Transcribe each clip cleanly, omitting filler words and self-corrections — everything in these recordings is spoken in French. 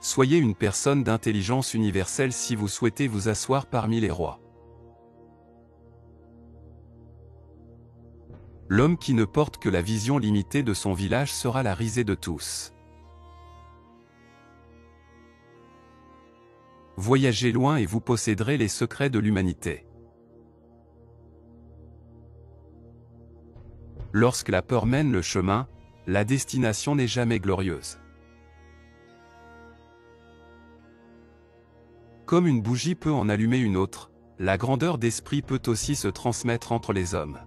Soyez une personne d'intelligence universelle si vous souhaitez vous asseoir parmi les rois. L'homme qui ne porte que la vision limitée de son village sera la risée de tous. Voyagez loin et vous posséderez les secrets de l'humanité. Lorsque la peur mène le chemin, la destination n'est jamais glorieuse. Comme une bougie peut en allumer une autre, la grandeur d'esprit peut aussi se transmettre entre les hommes.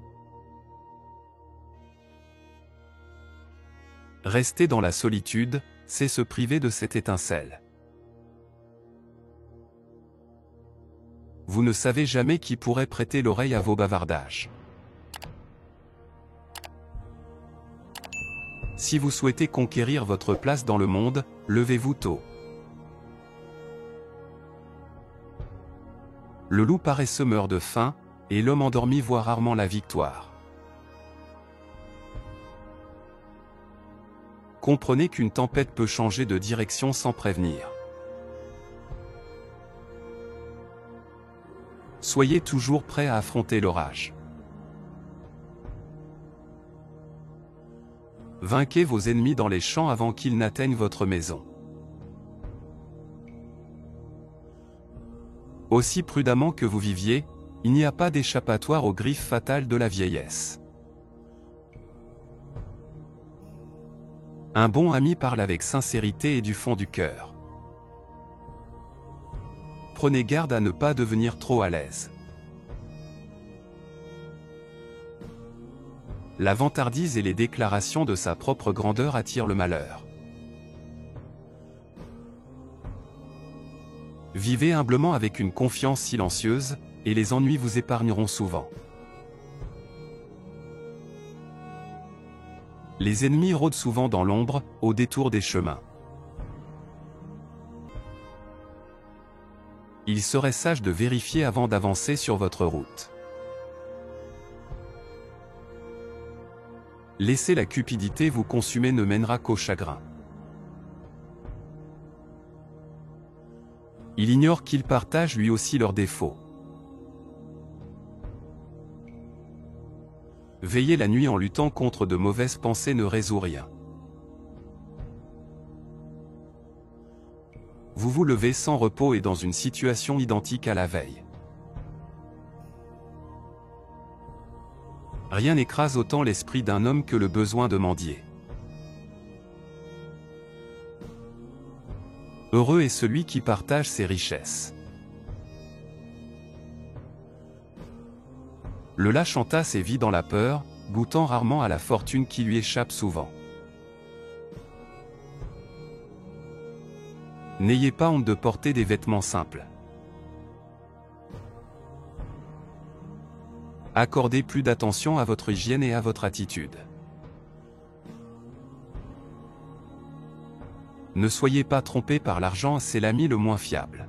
Rester dans la solitude, c'est se priver de cette étincelle. Vous ne savez jamais qui pourrait prêter l'oreille à vos bavardages. Si vous souhaitez conquérir votre place dans le monde, levez-vous tôt. Le loup paresseux meurt de faim, et l'homme endormi voit rarement la victoire. Comprenez qu'une tempête peut changer de direction sans prévenir. Soyez toujours prêt à affronter l'orage. Vainquez vos ennemis dans les champs avant qu'ils n'atteignent votre maison. Aussi prudemment que vous viviez, il n'y a pas d'échappatoire aux griffes fatales de la vieillesse. Un bon ami parle avec sincérité et du fond du cœur. Prenez garde à ne pas devenir trop à l'aise. La vantardise et les déclarations de sa propre grandeur attirent le malheur. Vivez humblement avec une confiance silencieuse, et les ennuis vous épargneront souvent. Les ennemis rôdent souvent dans l'ombre, au détour des chemins. Il serait sage de vérifier avant d'avancer sur votre route. Laisser la cupidité vous consumer ne mènera qu'au chagrin. Il ignore qu'ils partagent lui aussi leurs défauts. Veiller la nuit en luttant contre de mauvaises pensées ne résout rien. Vous vous levez sans repos et dans une situation identique à la veille. Rien n'écrase autant l'esprit d'un homme que le besoin de mendier. Heureux est celui qui partage ses richesses. Le lâche entasse et vit dans la peur, goûtant rarement à la fortune qui lui échappe souvent. N'ayez pas honte de porter des vêtements simples. Accordez plus d'attention à votre hygiène et à votre attitude. Ne soyez pas trompé par l'argent, c'est l'ami le moins fiable.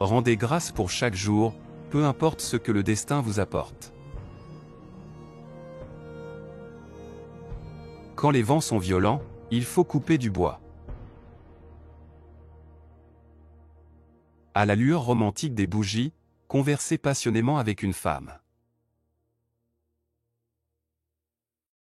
Rendez grâce pour chaque jour, peu importe ce que le destin vous apporte. Quand les vents sont violents, il faut couper du bois. À la lueur romantique des bougies, conversez passionnément avec une femme.